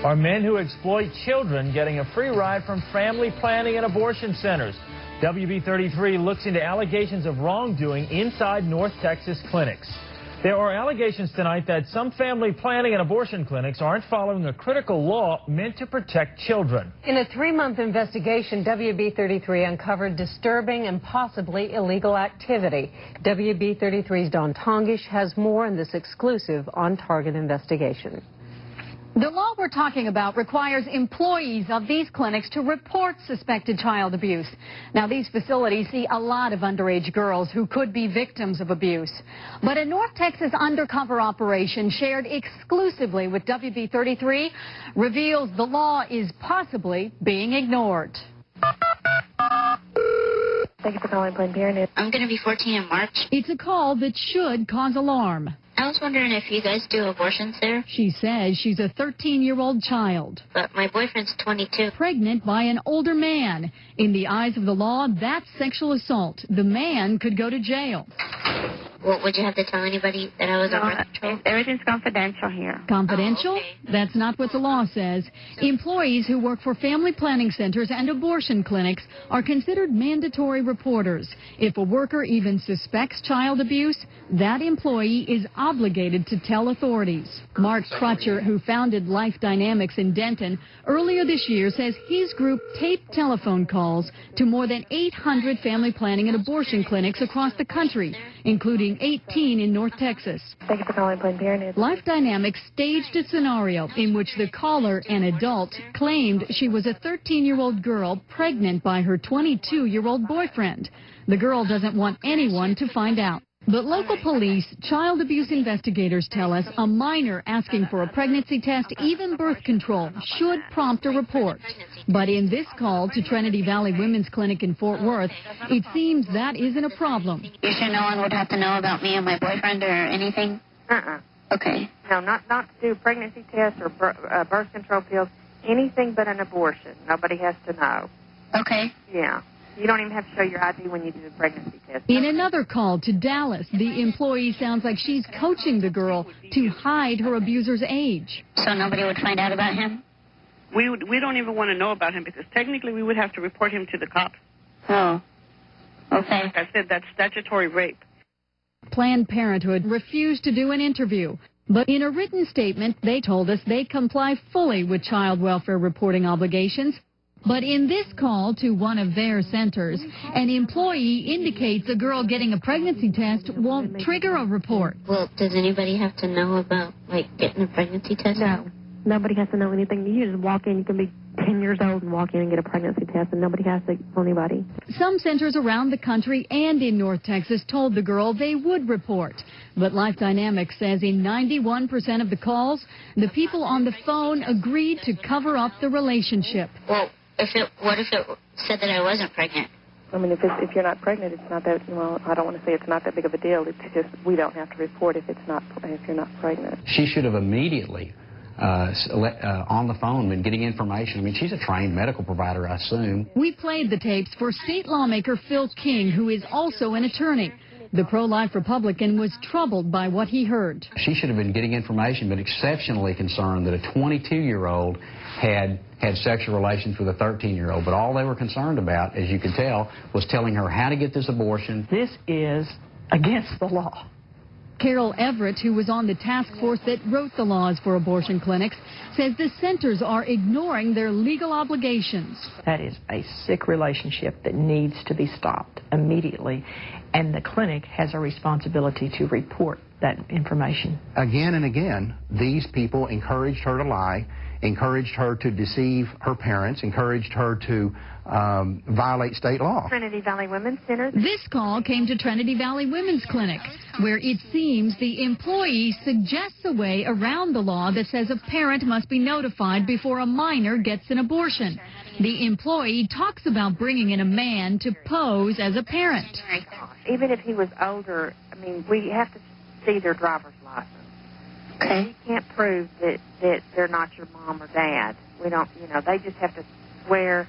Are men who exploit children getting a free ride from family planning and abortion centers? WB33 looks into allegations of wrongdoing inside North Texas clinics. There are allegations tonight that some family planning and abortion clinics aren't following a critical law meant to protect children. In a 3-month investigation, WB33 uncovered disturbing and possibly illegal activity. WB33's Dawn Tongish has more in this exclusive On Target investigation. The law we're talking about requires employees of these clinics to report suspected child abuse. Now, these facilities see a lot of underage girls who could be victims of abuse. But a North Texas undercover operation shared exclusively with WB33 reveals the law is possibly being ignored. Thank you for calling Planned Parenthood. I'm going to be 14 in March. It's a call that should cause alarm. I was wondering if you guys do abortions there. She says she's a 13-year-old child. But my boyfriend's 22. Pregnant by an older man. In the eyes of the law, that's sexual assault. The man could go to jail. Well, would you have to tell anybody that I was on birth control? Everything's confidential here. Confidential? Oh, okay. That's not what the law says. Employees who work for family planning centers and abortion clinics are considered mandatory reporters. If a worker even suspects child abuse, that employee is obligated to tell authorities. Mark Crutcher, who founded Life Dynamics in Denton, earlier this year says his group taped telephone calls to more than 800 family planning and abortion clinics across the country, including 18 in North Texas. Thank you for calling Planned Parenthood. Life Dynamics staged a scenario in which the caller, an adult, claimed she was a 13-year-old girl pregnant by her 22-year-old boyfriend. The girl doesn't want anyone to find out. But local police, child abuse investigators tell us a minor asking for a pregnancy test, even birth control, should prompt a report. But in this call to Trinity Valley Women's Clinic in Fort Worth, it seems that isn't a problem. You sure no one would have to know about me and my boyfriend or anything? Okay. No, not to do pregnancy tests or birth control pills, anything but an abortion. Nobody has to know. Okay. Yeah. You don't even have to show your ID when you do the pregnancy test. In another call to Dallas, the employee sounds like she's coaching the girl to hide her abuser's age. So nobody would find out about him? We don't even want to know about him because technically we would have to report him to the cops. Oh. Okay. Like I said, that's statutory rape. Planned Parenthood refused to do an interview. But in a written statement, they told us they comply fully with child welfare reporting obligations. But in this call to one of their centers, an employee indicates a girl getting a pregnancy test won't trigger a report. Well, does anybody have to know about, like, getting a pregnancy test? No. Nobody has to know anything. You just walk in. You can be 10 years old and walk in and get a pregnancy test, and nobody has to tell anybody. Some centers around the country and in North Texas told the girl they would report. But Life Dynamics says in 91% of the calls, the people on the phone agreed to cover up the relationship. Well, what if it said that I wasn't pregnant? I mean, if you're not pregnant, it's not that, well, I don't want to say it's not that big of a deal. It's just we don't have to report if you're not pregnant. She should have immediately on the phone been getting information. I mean, she's a trained medical provider, I assume. We played the tapes for state lawmaker Phil King, who is also an attorney. The pro-life Republican was troubled by what he heard. She should have been getting information, but exceptionally concerned that a 22-year-old had sexual relations with a 13-year-old. But all they were concerned about, as you could tell, was telling her how to get this abortion. This is against the law. Carol Everett, who was on the task force that wrote the laws for abortion clinics, says the centers are ignoring their legal obligations. That is a sick relationship that needs to be stopped immediately, and the clinic has a responsibility to report that information. Again and again, these people encouraged her to lie, encouraged her to deceive her parents, encouraged her to violate state law. Trinity Valley Women's Center. This call came to Trinity Valley Women's Clinic, where it seems the employee suggests a way around the law that says a parent must be notified before a minor gets an abortion. The employee talks about bringing in a man to pose as a parent. Even if he was older, I mean, we have to see their driver's license. Okay. We can't prove that they're not your mom or dad. We don't, they just have to swear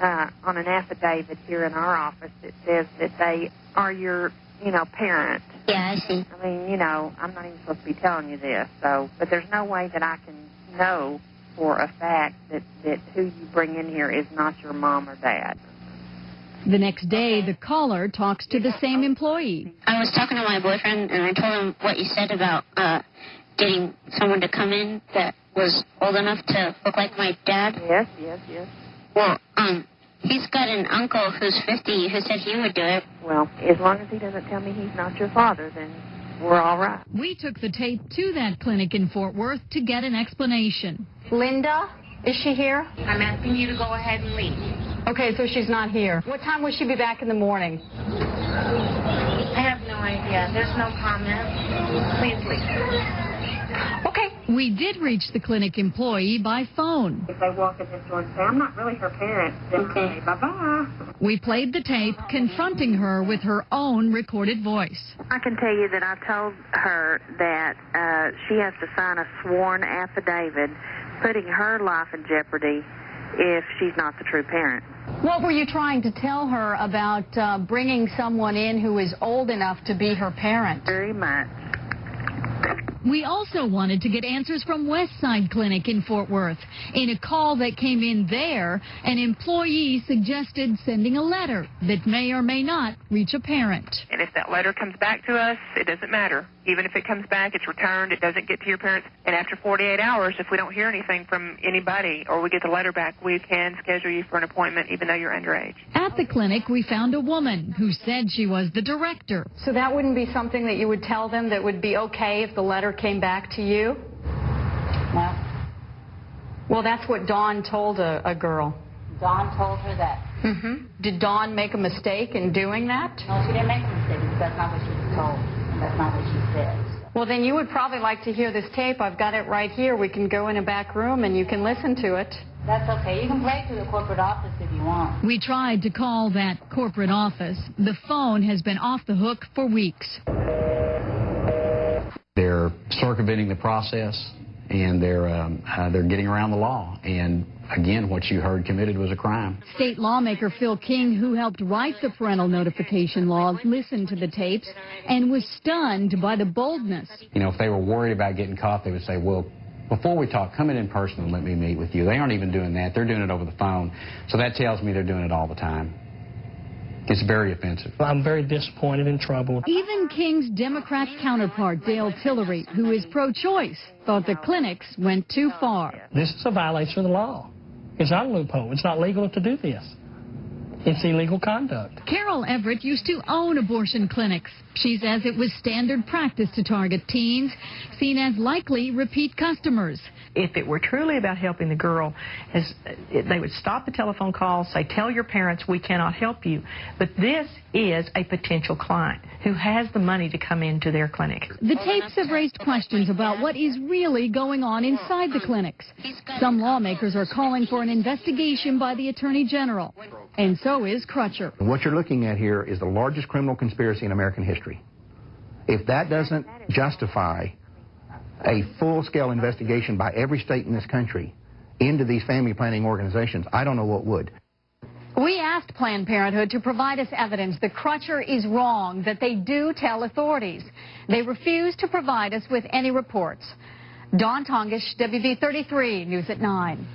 on an affidavit here in our office that says that they are your, parent. Yeah, I see. I mean, I'm not even supposed to be telling you this, but there's no way that I can know for a fact that who you bring in here is not your mom or dad. The next day, the caller talks to the same employee. I was talking to my boyfriend, and I told him what you said about getting someone to come in that was old enough to look like my dad. Yes. Well, he's got an uncle who's 50 who said he would do it. Well, as long as he doesn't tell me he's not your father, then we're all right. We took the tape to that clinic in Fort Worth to get an explanation. Linda, is she here? I'm asking you to go ahead and leave. Okay, so she's not here. What time will she be back in the morning? I have no idea. There's no comment. Please leave. Okay. We did reach the clinic employee by phone. If they walk in this door and say, I'm not really her parent, then okay, bye-bye. We played the tape, confronting her with her own recorded voice. I can tell you that I told her that she has to sign a sworn affidavit putting her life in jeopardy if she's not the true parent. What were you trying to tell her about bringing someone in who is old enough to be her parent? Very much. We also wanted to get answers from Westside Clinic in Fort Worth. In a call that came in there, an employee suggested sending a letter that may or may not reach a parent. And if that letter comes back to us, it doesn't matter. Even if it comes back, it's returned, it doesn't get to your parents. And after 48 hours, if we don't hear anything from anybody or we get the letter back, we can schedule you for an appointment even though you're underage. At the clinic, we found a woman who said she was the director. So that wouldn't be something that you would tell them that would be okay if the letter came back to you? No. Well, that's what Dawn told a girl. Dawn told her that. Mm-hmm. Did Dawn make a mistake in doing that? No, she didn't make a mistake because that's not what she was told. And that's not what she said. Well, then you would probably like to hear this tape. I've got it right here. We can go in a back room and you can listen to it. That's okay. You can play through the corporate office if you want. We tried to call that corporate office. The phone has been off the hook for weeks. They're circumventing the process, and they're getting around the law. And again, what you heard committed was a crime. State lawmaker Phil King, who helped write the parental notification law, listened to the tapes and was stunned by the boldness. You know, if they were worried about getting caught, they would say, well, before we talk, come in person and let me meet with you. They aren't even doing that. They're doing it over the phone. So that tells me they're doing it all the time. It's very offensive. I'm very disappointed and troubled. Even King's Democrat counterpart, Dale Tillery, who is pro-choice, thought the clinics went too far. This is a violation of the law. It's not a loophole. It's not legal to do this. It's illegal conduct. Carol Everett used to own abortion clinics. She says it was standard practice to target teens, seen as likely repeat customers. If it were truly about helping the girl, they would stop the telephone call, say, tell your parents we cannot help you. But this is a potential client who has the money to come into their clinic. The tapes have raised questions about what is really going on inside the clinics. Some lawmakers are calling for an investigation by the Attorney General. And so is Crutcher. What you're looking at here is the largest criminal conspiracy in American history. If that doesn't justify a full-scale investigation by every state in this country into these family planning organizations, I don't know what would. We asked Planned Parenthood to provide us evidence that Crutcher is wrong, that they do tell authorities. They refuse to provide us with any reports. Dawn Tongish, WB33 News at 9.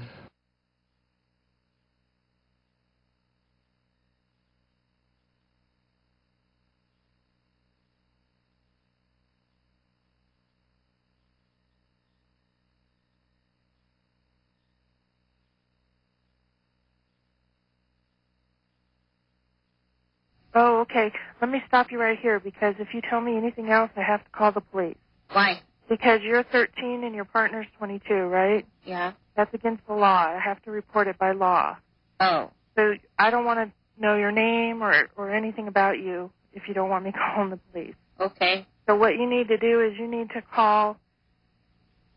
Oh, okay. Let me stop you right here, because if you tell me anything else, I have to call the police. Why? Because you're 13 and your partner's 22, right? Yeah. That's against the law. I have to report it by law. Oh. So I don't want to know your name or anything about you if you don't want me calling the police. Okay. So what you need to do is you need to call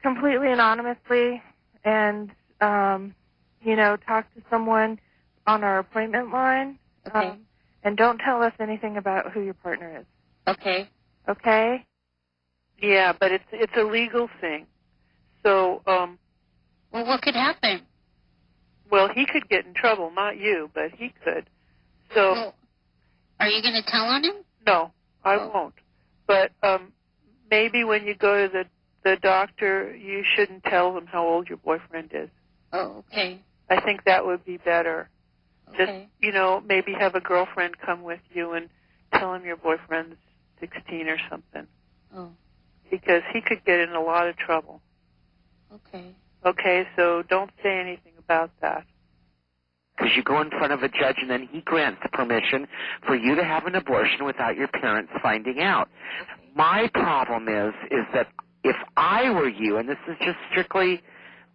completely anonymously and, talk to someone on our appointment line. Okay. And don't tell us anything about who your partner is. Okay. Okay? Yeah, but it's a legal thing. So, well, what could happen? Well, he could get in trouble, not you, but he could. So, Well, are you going to tell on him? no, I won't. But maybe when you go to the the doctor, you shouldn't tell them how old your boyfriend is. Oh, okay. I think that would be better. Okay. Just, maybe have a girlfriend come with you and tell him your boyfriend's 16 or something. Oh. Because he could get in a lot of trouble. Okay. Okay, so don't say anything about that. Because you go in front of a judge and then he grants permission for you to have an abortion without your parents finding out. Okay. My problem is that if I were you, and this is just strictly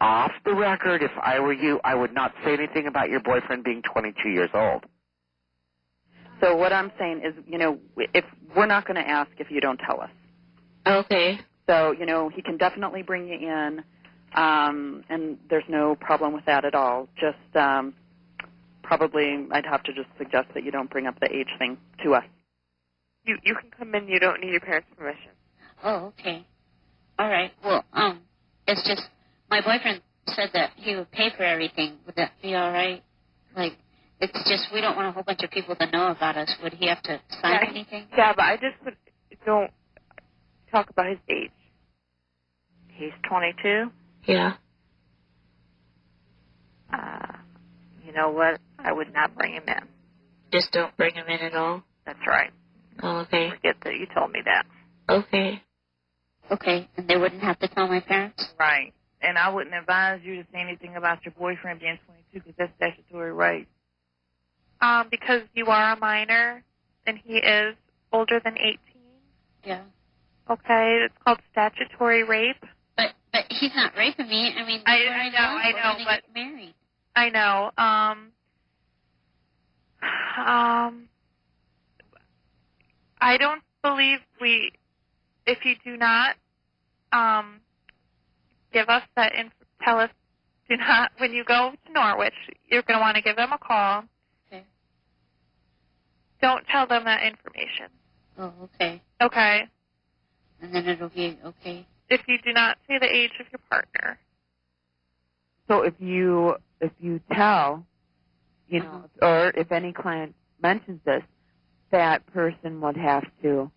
off the record, if I were you, I would not say anything about your boyfriend being 22 years old. So what I'm saying is, if we're not going to ask if you don't tell us. Okay. So, he can definitely bring you in, and there's no problem with that at all. Just probably I'd have to just suggest that you don't bring up the age thing to us. You can come in. You don't need your parents' permission. Oh, okay. All right. Well, it's just my boyfriend said that he would pay for everything. Would that be all right? Like, it's just we don't want a whole bunch of people to know about us. Would he have to sign anything? Yeah, but I just don't talk about his age. He's 22. Yeah. You know what? I would not bring him in. Just don't bring him in at all? That's right. Oh, okay. Forget that you told me that. Okay. Okay, and they wouldn't have to tell my parents? Right. And I wouldn't advise you to say anything about your boyfriend being 22 because that's statutory rape. Because you are a minor and he is older than 18. Yeah. Okay, it's called statutory rape. But he's not raping me. I mean, I know, but get married. I know. I don't believe if you do not give us that tell us, do not, when you go to Norwich, you're going to want to give them a call. Okay. Don't tell them that information. Oh, okay. Okay. And then it'll be okay. If you do not say the age of your partner. So if you tell, or if any client mentions this, that person would have to,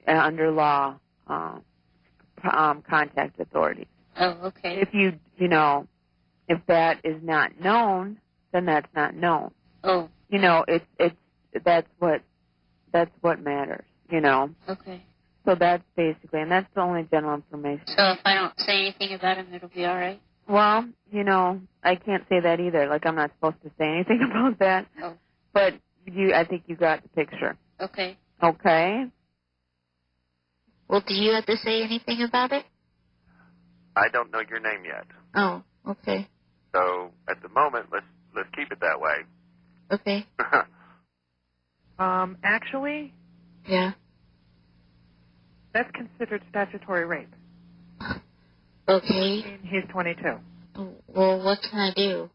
under law, contact authorities. Oh, okay. If if that is not known, then that's not known. Oh. That's what matters. Okay. So that's basically, and that's the only general information. So if I don't say anything about him, it'll be all right? Well, I can't say that either. Like, I'm not supposed to say anything about that. Oh. But I think you got the picture. Okay. Okay. Well, do you have to say anything about it? I don't know your name yet. Oh, okay. So at the moment, let's keep it that way. Okay. Actually, Yeah. that's considered statutory rape. Okay. And he's 22. Well, what can I do?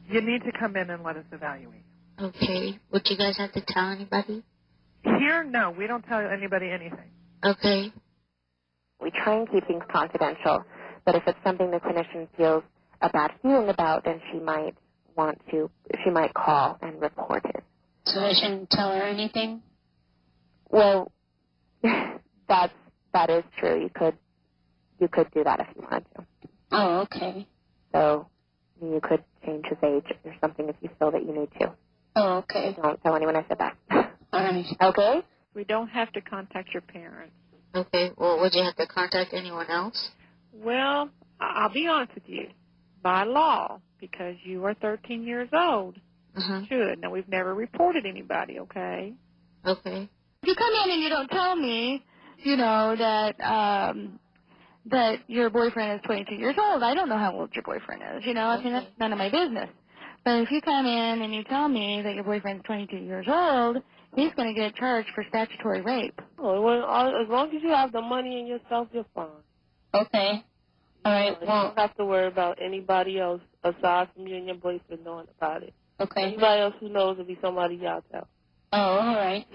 You need to come in and let us evaluate. Okay. Would you guys have to tell anybody? Here, no, we don't tell anybody anything. Okay. We try and keep things confidential, but if it's something the clinician feels a bad feeling about, then she might call and report it. So I shouldn't tell her anything? Well, that is true. You could do that if you want to. Oh, okay. So you could change his age or something if you feel that you need to. Oh, okay. Don't tell anyone I said that. All right. Okay? We don't have to contact your parents. Okay. Well, would you have to contact anyone else? Well, I'll be honest with you. By law, because you are 13 years old, you should. Now, we've never reported anybody, okay? Okay. If you come in and you don't tell me, that your boyfriend is 22 years old, I don't know how old your boyfriend is, I mean, that's none of my business. But if you come in and you tell me that your boyfriend's 22 years old, he's going to get charged for statutory rape. Oh, well, as long as you have the money in yourself, you're fine. Okay. All right. You don't have to worry about anybody else aside from you and your boyfriend knowing about it. Okay. Anybody else who knows will be somebody y'all tell. Oh, all right.